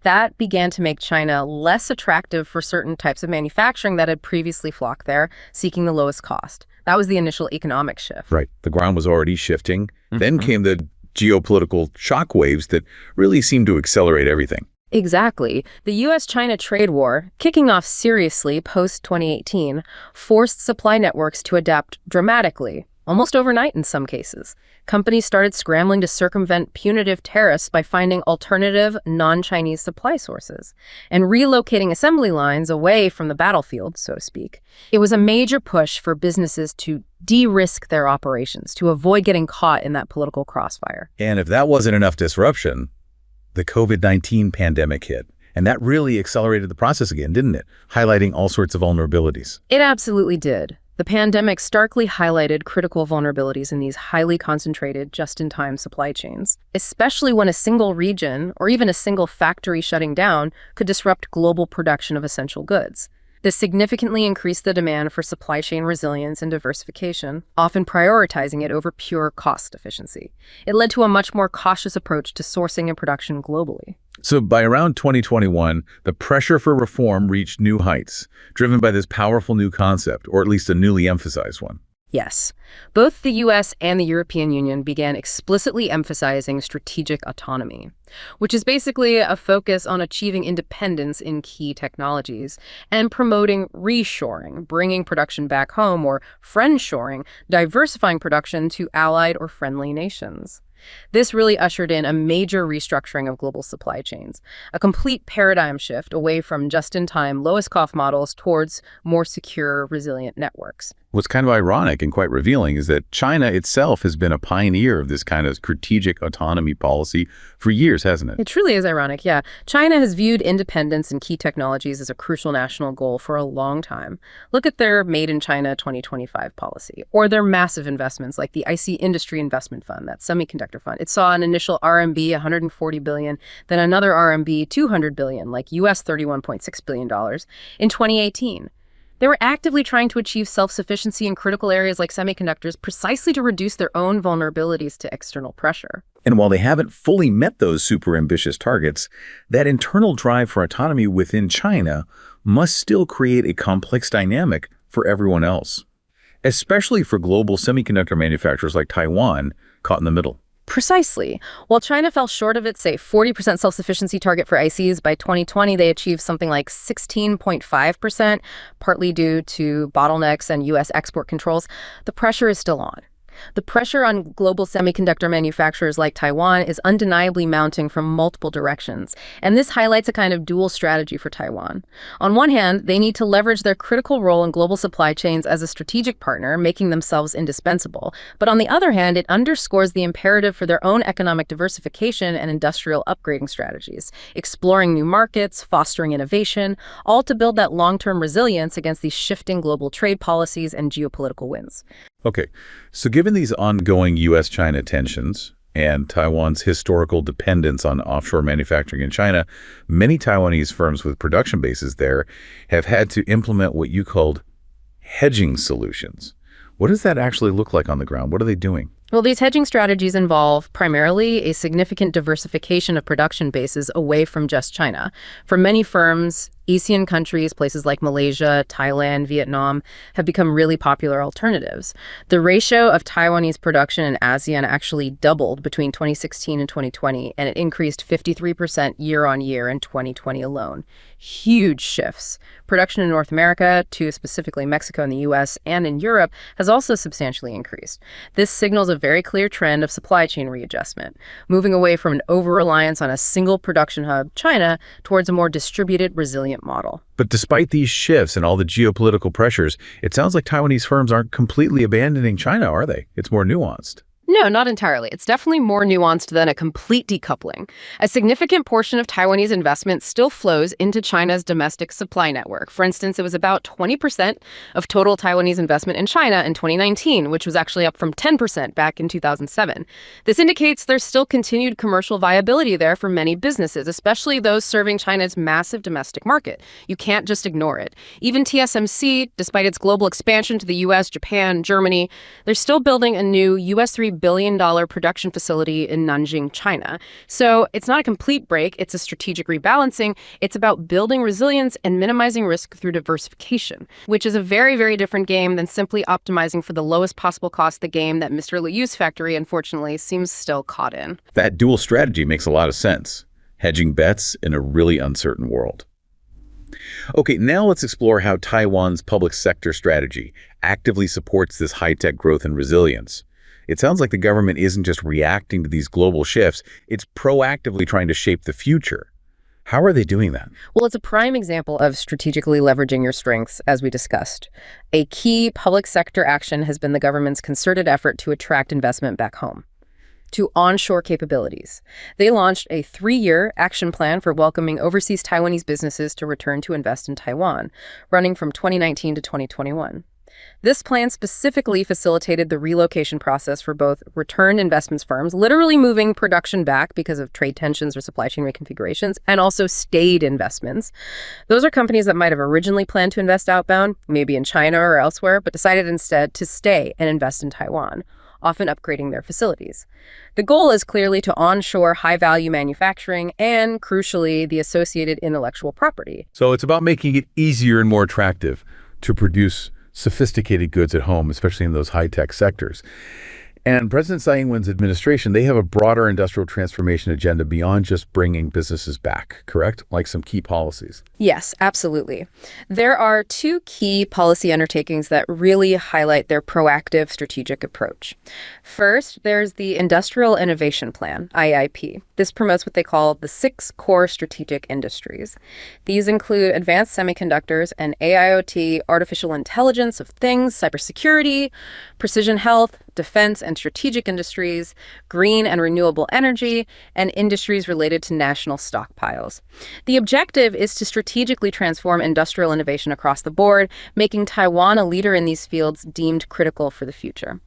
That began to make China less attractive for certain types of manufacturing that had previously flocked there, seeking the lowest cost. That was the initial economic shift. Right. The ground was already shifting. Then came the geopolitical shockwaves that really seemed to accelerate everything. Exactly. The U.S.-China trade war, kicking off seriously post-2018, forced supply networks to adapt dramatically, almost overnight in some cases. Companies started scrambling to circumvent punitive tariffs by finding alternative, non-Chinese supply sources and relocating assembly lines away from the battlefield, so to speak. It was a major push for businesses to de-risk their operations, to avoid getting caught in that political crossfire. And if that wasn't enough disruption, the COVID-19 pandemic hit. And that really accelerated the process again, didn't it? Highlighting all sorts of vulnerabilities. It absolutely did. The pandemic starkly highlighted critical vulnerabilities in these highly concentrated, just-in-time supply chains, especially when a single region or even a single factory shutting down could disrupt global production of essential goods. This significantly increased the demand for supply chain resilience and diversification, often prioritizing it over pure cost efficiency. It led to a much more cautious approach to sourcing and production globally. So by around 2021, the pressure for reform reached new heights, driven by this powerful new concept, or at least a newly emphasized one. Yes. Both the U.S. and the European Union began explicitly emphasizing strategic autonomy, which is basically a focus on achieving independence in key technologies and promoting reshoring, bringing production back home, or friendshoring, diversifying production to allied or friendly nations. This really ushered in a major restructuring of global supply chains, a complete paradigm shift away from just-in-time, lowest-cost models towards more secure, resilient networks. What's kind of ironic and quite revealing is that China itself has been a pioneer of this kind of strategic autonomy policy for years, hasn't it? It truly is ironic, yeah. China has viewed independence in key technologies as a crucial national goal for a long time. Look at their Made in China 2025 policy, or their massive investments like the IC Industry Investment Fund, that semiconductor fund. It saw an initial RMB 140 billion, then another RMB 200 billion, like US $31.6 billion in 2018. They were actively trying to achieve self-sufficiency in critical areas like semiconductors precisely to reduce their own vulnerabilities to external pressure. And while they haven't fully met those super ambitious targets, that internal drive for autonomy within China must still create a complex dynamic for everyone else, especially for global semiconductor manufacturers like Taiwan caught in the middle. Precisely. While China fell short of its, say, 40% self-sufficiency target for ICs, by 2020 they achieved something like 16.5%, partly due to bottlenecks and U.S. export controls. The pressure is still on. The pressure on global semiconductor manufacturers like Taiwan is undeniably mounting from multiple directions, and this highlights a kind of dual strategy for Taiwan. On one hand, they need to leverage their critical role in global supply chains as a strategic partner, making themselves indispensable. But on the other hand, it underscores the imperative for their own economic diversification and industrial upgrading strategies, exploring new markets, fostering innovation, all to build that long-term resilience against these shifting global trade policies and geopolitical winds. Okay, so given these ongoing U.S.-China tensions and Taiwan's historical dependence on offshore manufacturing in China, many Taiwanese firms with production bases there have had to implement what you called hedging solutions. What does that actually look like on the ground? What are they doing? Well, these hedging strategies involve primarily a significant diversification of production bases away from just China. For many firms, ASEAN countries, places like Malaysia, Thailand, Vietnam, have become really popular alternatives. The ratio of Taiwanese production in ASEAN actually doubled between 2016 and 2020, and it increased 53% year on year in 2020 alone. Huge shifts. Production in North America, to specifically Mexico and the US, and in Europe, has also substantially increased. This signals a very clear trend of supply chain readjustment, moving away from an over-reliance on a single production hub, China, towards a more distributed, resilient model. But despite these shifts and all the geopolitical pressures, it sounds like Taiwanese firms aren't completely abandoning China, are they? It's more nuanced. No, not entirely. It's definitely more nuanced than a complete decoupling. A significant portion of Taiwanese investment still flows into China's domestic supply network. For instance, it was about 20% of total Taiwanese investment in China in 2019, which was actually up from 10% back in 2007. This indicates there's still continued commercial viability there for many businesses, especially those serving China's massive domestic market. You can't just ignore it. Even TSMC, despite its global expansion to the US, Japan, Germany, they're still building a new $3 billion production facility in Nanjing, China. So it's not a complete break, it's a strategic rebalancing. It's about building resilience and minimizing risk through diversification, which is a very, very different game than simply optimizing for the lowest possible cost, the game that Mr. Liu's factory, unfortunately, seems still caught in. That dual strategy makes a lot of sense. Hedging bets in a really uncertain world. Okay, now let's explore how Taiwan's public sector strategy actively supports this high-tech growth and resilience. It sounds like the government isn't just reacting to these global shifts, it's proactively trying to shape the future. How are they doing that? Well, it's a prime example of strategically leveraging your strengths, as we discussed. A key public sector action has been the government's concerted effort to attract investment back home, to onshore capabilities. They launched a 3-year action plan for welcoming overseas Taiwanese businesses to return to invest in Taiwan, running from 2019 to 2021. This plan specifically facilitated the relocation process for both return investments firms, literally moving production back because of trade tensions or supply chain reconfigurations, and also stayed investments. Those are companies that might have originally planned to invest outbound, maybe in China or elsewhere, but decided instead to stay and invest in Taiwan, often upgrading their facilities. The goal is clearly to onshore high-value manufacturing and, crucially, the associated intellectual property. So it's about making it easier and more attractive to produce sophisticated goods at home, especially in those high-tech sectors. And President Tsai Ing-wen's administration, they have a broader industrial transformation agenda beyond just bringing businesses back, correct? Like some key policies. Yes, absolutely. There are 2 key policy undertakings that really highlight their proactive strategic approach. First, there's the Industrial Innovation Plan, IIP. This promotes what they call the 6 core strategic industries. These include advanced semiconductors and AIoT, artificial intelligence of things, cybersecurity, precision health, defense and strategic industries, green and renewable energy, and industries related to national stockpiles. The objective is to strategically transform industrial innovation across the board, making Taiwan a leader in these fields deemed critical for the future.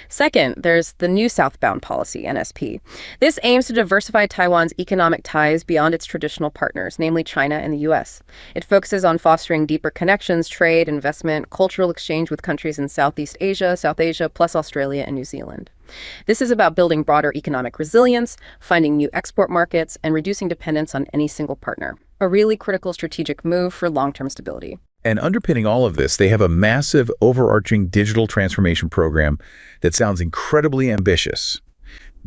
Second, there's the New Southbound Policy, NSP. This aims to diversify Taiwan's economic ties beyond its traditional partners, namely China and the US. It focuses on fostering deeper connections, trade, investment, cultural exchange with countries in Southeast Asia, South Asia, plus Australia and New Zealand. This is about building broader economic resilience, finding new export markets, and reducing dependence on any single partner. A really critical strategic move for long-term stability. And underpinning all of this, they have a massive overarching digital transformation program that sounds incredibly ambitious.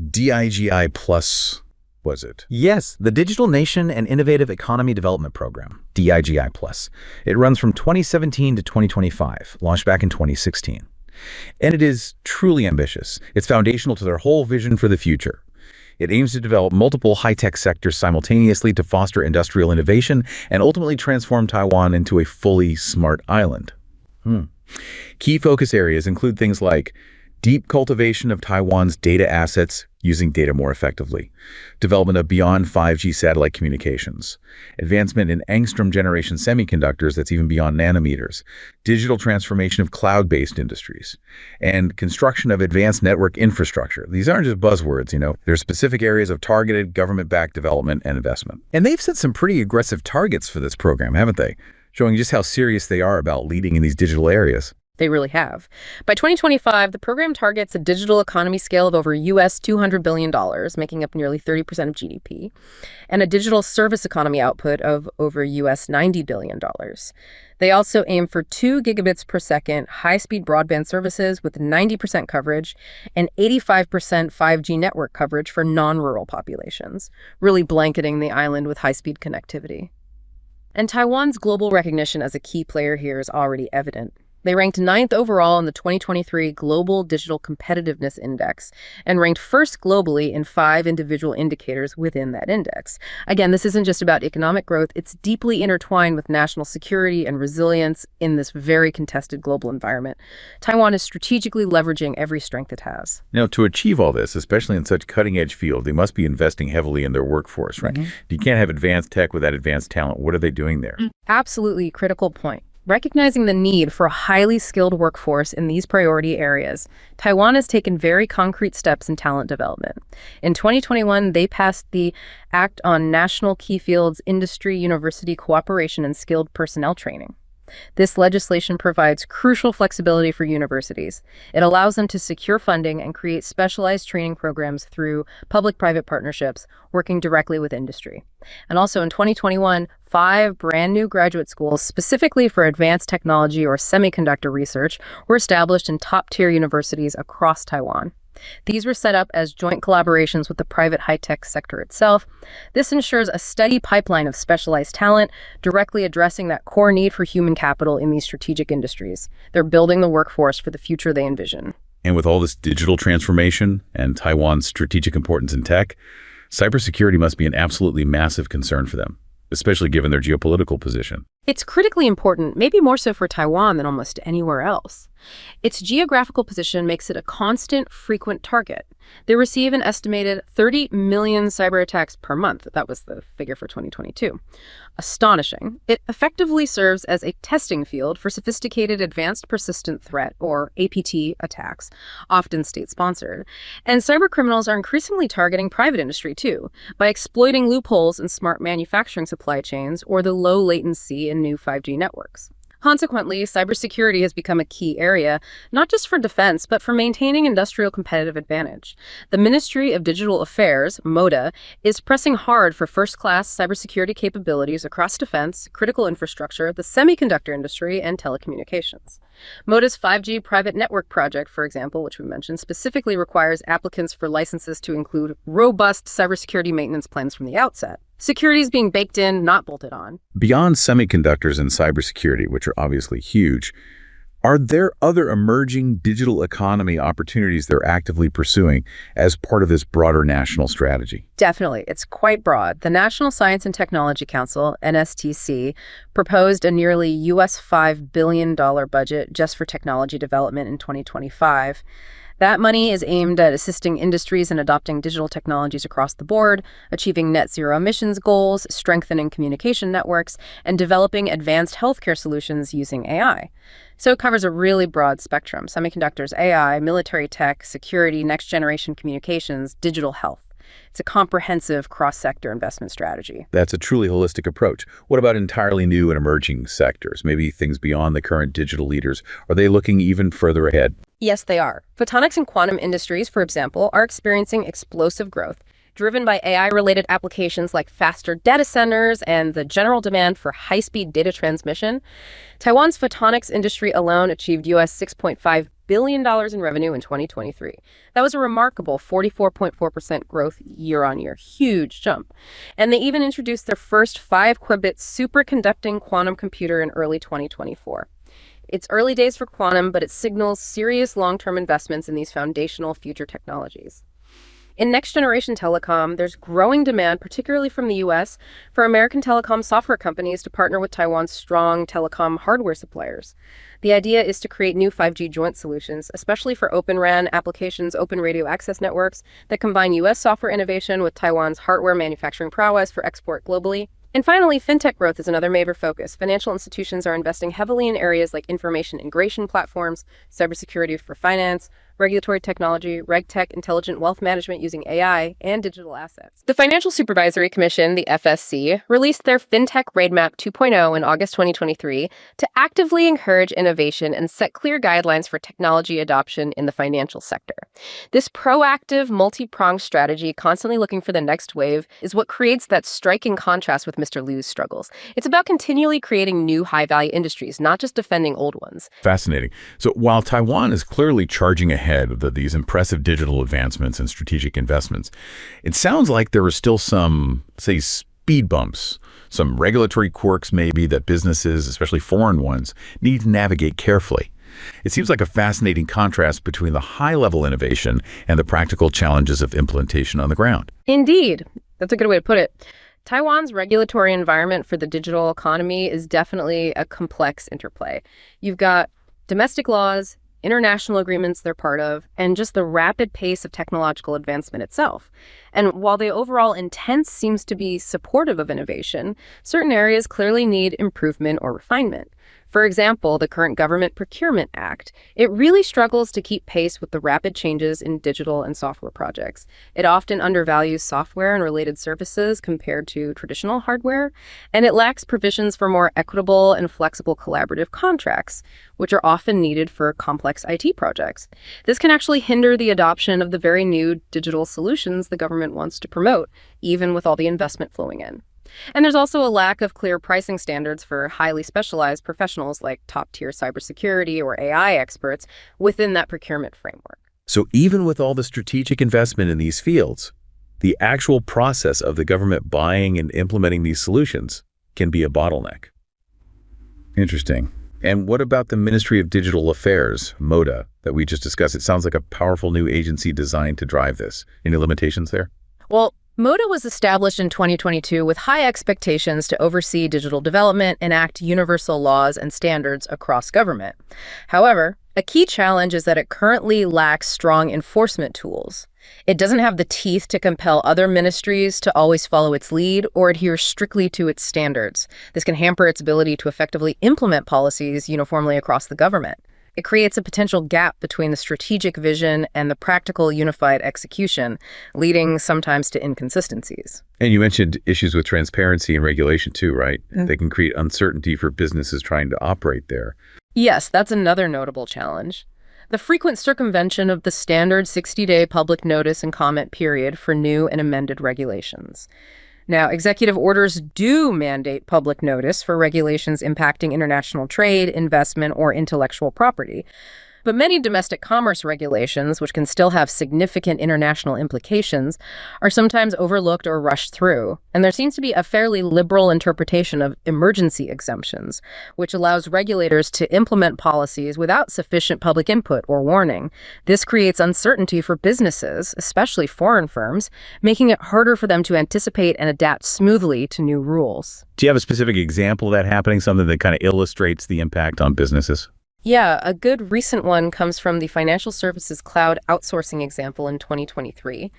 DIGI Plus, was it? Yes, the Digital Nation and Innovative Economy Development Program, DIGI Plus. It runs from 2017 to 2025, launched back in 2016. And it is truly ambitious. It's foundational to their whole vision for the future. It aims to develop multiple high-tech sectors simultaneously to foster industrial innovation and ultimately transform Taiwan into a fully smart island. Key focus areas include things like deep cultivation of Taiwan's data assets using data more effectively, development of beyond 5G satellite communications, advancement in angstrom generation semiconductors that's even beyond nanometers, digital transformation of cloud-based industries, and construction of advanced network infrastructure. These aren't just buzzwords, They're specific areas of targeted government-backed development and investment. And they've set some pretty aggressive targets for this program, haven't they? Showing just how serious they are about leading in these digital areas. They really have. By 2025, the program targets a digital economy scale of over US $200 billion, making up nearly 30% of GDP, and a digital service economy output of over US $90 billion. They also aim for 2 gigabits per second high-speed broadband services with 90% coverage and 85% 5G network coverage for non-rural populations, really blanketing the island with high-speed connectivity. And Taiwan's global recognition as a key player here is already evident. They ranked 9th overall in the 2023 Global Digital Competitiveness Index and ranked first globally in 5 individual indicators within that index. Again, this isn't just about economic growth. It's deeply intertwined with national security and resilience in this very contested global environment. Taiwan is strategically leveraging every strength it has. Now, to achieve all this, especially in such cutting-edge field, they must be investing heavily in their workforce, right? You can't have advanced tech without advanced talent. What are they doing there? Absolutely critical point. Recognizing the need for a highly skilled workforce in these priority areas, Taiwan has taken very concrete steps in talent development. In 2021, they passed the Act on National Key Fields Industry University Cooperation and Skilled Personnel Training. This legislation provides crucial flexibility for universities. It allows them to secure funding and create specialized training programs through public-private partnerships, working directly with industry. And also in 2021, 5 brand new graduate schools specifically for advanced technology or semiconductor research were established in top-tier universities across Taiwan. These were set up as joint collaborations with the private high-tech sector itself. This ensures a steady pipeline of specialized talent, directly addressing that core need for human capital in these strategic industries. They're building the workforce for the future they envision. And with all this digital transformation and Taiwan's strategic importance in tech, cybersecurity must be an absolutely massive concern for them, especially given their geopolitical position. It's critically important, maybe more so for Taiwan than almost anywhere else. Its geographical position makes it a constant, frequent target. They receive an estimated 30 million cyber attacks per month. That was the figure for 2022. Astonishing. It effectively serves as a testing field for sophisticated advanced persistent threat, or APT, attacks, often state-sponsored. And cybercriminals are increasingly targeting private industry, too, by exploiting loopholes in smart manufacturing supply chains or the low latency in new 5G networks. Consequently, cybersecurity has become a key area, not just for defense, but for maintaining industrial competitive advantage. The Ministry of Digital Affairs, MODA, is pressing hard for first-class cybersecurity capabilities across defense, critical infrastructure, the semiconductor industry, and telecommunications. MODA's 5G private network project, for example, which we mentioned, specifically requires applicants for licenses to include robust cybersecurity maintenance plans from the outset. Security is being baked in, not bolted on. Beyond semiconductors and cybersecurity, which are obviously huge, are there other emerging digital economy opportunities they're actively pursuing as part of this broader national strategy? Definitely. It's quite broad. The National Science and Technology Council, NSTC, proposed a nearly US $5 billion budget just for technology development in 2025. That money is aimed at assisting industries in adopting digital technologies across the board, achieving net zero emissions goals, strengthening communication networks, and developing advanced healthcare solutions using AI. So it covers a really broad spectrum: semiconductors, AI, military tech, security, next-generation communications, digital health. It's a comprehensive cross-sector investment strategy. That's a truly holistic approach. What about entirely new and emerging sectors, maybe things beyond the current digital leaders? Are they looking even further ahead? Yes, they are. Photonics and quantum industries, for example, are experiencing explosive growth, driven by AI-related applications like faster data centers and the general demand for high-speed data transmission. Taiwan's photonics industry alone achieved US $6.5 billion in revenue in 2023. That was a remarkable 44.4% growth year-on-year. Huge jump. And they even introduced their first 5-qubit superconducting quantum computer in early 2024. It's early days for quantum, but it signals serious long-term investments in these foundational future technologies. In next-generation telecom, there's growing demand, particularly from the U.S., for American telecom software companies to partner with Taiwan's strong telecom hardware suppliers. The idea is to create new 5G joint solutions, especially for Open RAN applications, open radio access networks, that combine U.S. software innovation with Taiwan's hardware manufacturing prowess for export globally. And finally, fintech growth is another major focus. Financial institutions are investing heavily in areas like information integration platforms, cybersecurity for finance, regulatory technology, RegTech, intelligent wealth management using AI, and digital assets. The Financial Supervisory Commission, the FSC, released their FinTech Roadmap 2.0 in August 2023 to actively encourage innovation and set clear guidelines for technology adoption in the financial sector. This proactive, multi-pronged strategy, constantly looking for the next wave, is what creates that striking contrast with Mr. Liu's struggles. It's about continually creating new high-value industries, not just defending old ones. Fascinating. So while Taiwan is clearly charging ahead of these impressive digital advancements and strategic investments, it sounds like there are still some, say, speed bumps, some regulatory quirks maybe that businesses, especially foreign ones, need to navigate carefully. It seems like a fascinating contrast between the high-level innovation and the practical challenges of implementation on the ground. Indeed. That's a good way to put it. Taiwan's regulatory environment for the digital economy is definitely a complex interplay. You've got domestic laws, international agreements they're part of, and just the rapid pace of technological advancement itself. And while the overall intent seems to be supportive of innovation, certain areas clearly need improvement or refinement. For example, the current Government Procurement Act, it really struggles to keep pace with the rapid changes in digital and software projects. It often undervalues software and related services compared to traditional hardware, and it lacks provisions for more equitable and flexible collaborative contracts, which are often needed for complex IT projects. This can actually hinder the adoption of the very new digital solutions the government wants to promote, even with all the investment flowing in. And there's also a lack of clear pricing standards for highly specialized professionals like top-tier cybersecurity or AI experts within that procurement framework. So even with all the strategic investment in these fields, the actual process of the government buying and implementing these solutions can be a bottleneck. Interesting. And what about the Ministry of Digital Affairs, MODA, that we just discussed? It sounds like a powerful new agency designed to drive this. Any limitations there? Well, MODA was established in 2022 with high expectations to oversee digital development and enact universal laws and standards across government. However, a key challenge is that it currently lacks strong enforcement tools. It doesn't have the teeth to compel other ministries to always follow its lead or adhere strictly to its standards. This can hamper its ability to effectively implement policies uniformly across the government. It creates a potential gap between the strategic vision and the practical unified execution, leading sometimes to inconsistencies. And you mentioned issues with transparency and regulation too, right? They can create uncertainty for businesses trying to operate there. Yes, that's another notable challenge. The frequent circumvention of the standard 60-day public notice and comment period for new and amended regulations. Now, executive orders do mandate public notice for regulations impacting international trade, investment, or intellectual property. But many domestic commerce regulations, which can still have significant international implications, are sometimes overlooked or rushed through. And there seems to be a fairly liberal interpretation of emergency exemptions, which allows regulators to implement policies without sufficient public input or warning. This creates uncertainty for businesses, especially foreign firms, making it harder for them to anticipate and adapt smoothly to new rules. Do you have a specific example of that happening, something that kind of illustrates the impact on businesses? Yeah, a good recent one comes from the Financial Services Cloud outsourcing example in 2023.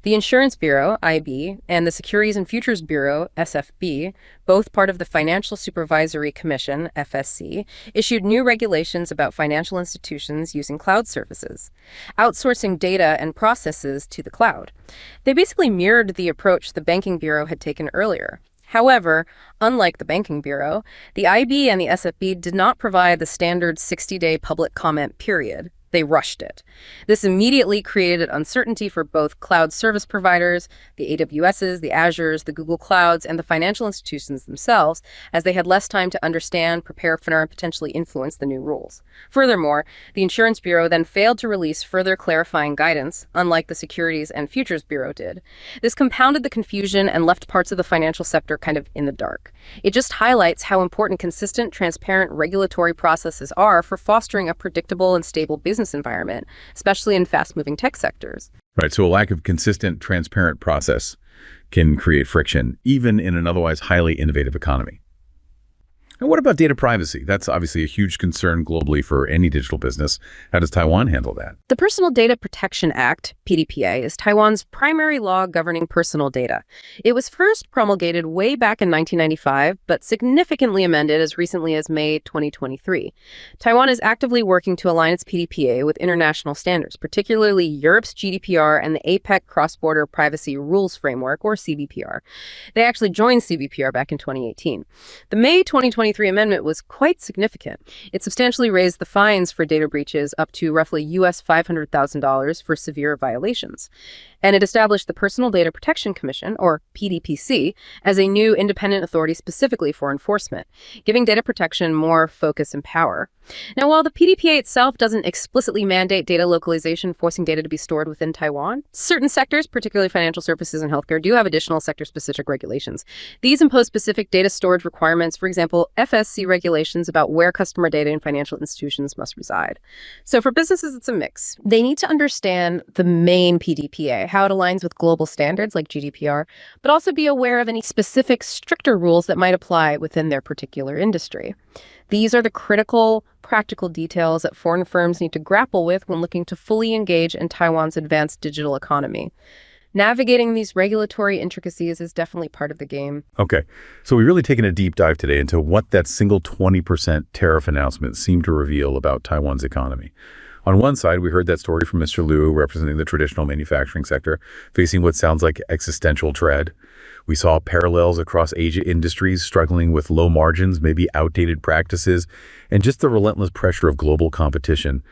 The Insurance Bureau, IB, and the Securities and Futures Bureau, SFB, both part of the Financial Supervisory Commission, FSC, issued new regulations about financial institutions using cloud services, outsourcing data and processes to the cloud. They basically mirrored the approach the Banking Bureau had taken earlier. However, unlike the Banking Bureau, the IB and the SFB did not provide the standard 60-day public comment period. They rushed it. This immediately created uncertainty for both cloud service providers, the AWSs, the Azures, the Google Clouds, and the financial institutions themselves, as they had less time to understand, prepare for, and potentially influence the new rules. Furthermore, the Insurance Bureau then failed to release further clarifying guidance, unlike the Securities and Futures Bureau did. This compounded the confusion and left parts of the financial sector kind of in the dark. It just highlights how important consistent, transparent regulatory processes are for fostering a predictable and stable business environment, especially in fast-moving tech sectors. Right, so a lack of consistent, transparent process can create friction, even in an otherwise highly innovative economy. And what about data privacy? That's obviously a huge concern globally for any digital business. How does Taiwan handle that? The Personal Data Protection Act, PDPA, is Taiwan's primary law governing personal data. It was first promulgated way back in 1995, but significantly amended as recently as May 2023. Taiwan is actively working to align its PDPA with international standards, particularly Europe's GDPR and the APEC Cross-Border Privacy Rules Framework, or CBPR. They actually joined CBPR back in 2018. The May 2023 amendment was quite significant. It substantially raised the fines for data breaches up to roughly US $500,000 for severe violations. And it established the Personal Data Protection Commission, or PDPC, as a new independent authority specifically for enforcement, giving data protection more focus and power. Now, while the PDPA itself doesn't explicitly mandate data localization, forcing data to be stored within Taiwan, certain sectors, particularly financial services and healthcare, do have additional sector-specific regulations. These impose specific data storage requirements, for example, FSC regulations about where customer data in financial institutions must reside. So for businesses, it's a mix. They need to understand the main PDPA, how it aligns with global standards like GDPR, but also be aware of any specific stricter rules that might apply within their particular industry. These are the critical, practical details that foreign firms need to grapple with when looking to fully engage in Taiwan's advanced digital economy. Navigating these regulatory intricacies is definitely part of the game. Okay, so we've really taken a deep dive today into what that single 20% tariff announcement seemed to reveal about Taiwan's economy. On one side, we heard that story from Mr. Liu, representing the traditional manufacturing sector, facing what sounds like existential dread. We saw parallels across Asia industries struggling with low margins, maybe outdated practices, and just the relentless pressure of global competition.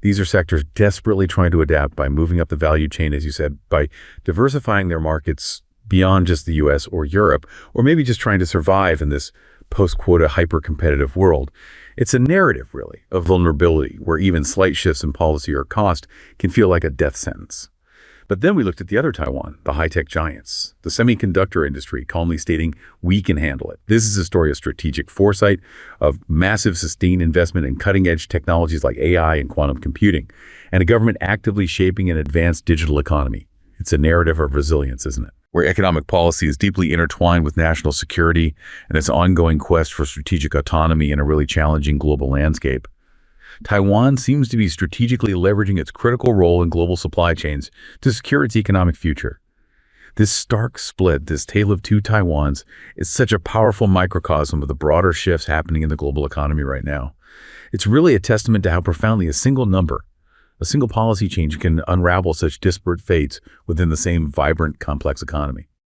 These are sectors desperately trying to adapt by moving up the value chain, as you said, by diversifying their markets beyond just the US or Europe, or maybe just trying to survive in this post-quota hyper-competitive world. It's a narrative, really, of vulnerability, where even slight shifts in policy or cost can feel like a death sentence. But then we looked at the other Taiwan, the high-tech giants, the semiconductor industry, calmly stating, we can handle it. This is a story of strategic foresight, of massive sustained investment in cutting-edge technologies like AI and quantum computing, and a government actively shaping an advanced digital economy. It's a narrative of resilience, isn't it? Where economic policy is deeply intertwined with national security and its ongoing quest for strategic autonomy in a really challenging global landscape. Taiwan seems to be strategically leveraging its critical role in global supply chains to secure its economic future. This stark split, this tale of two Taiwans, is such a powerful microcosm of the broader shifts happening in the global economy right now. It's really a testament to how profoundly a single number, a single policy change can unravel such disparate fates within the same vibrant, complex economy.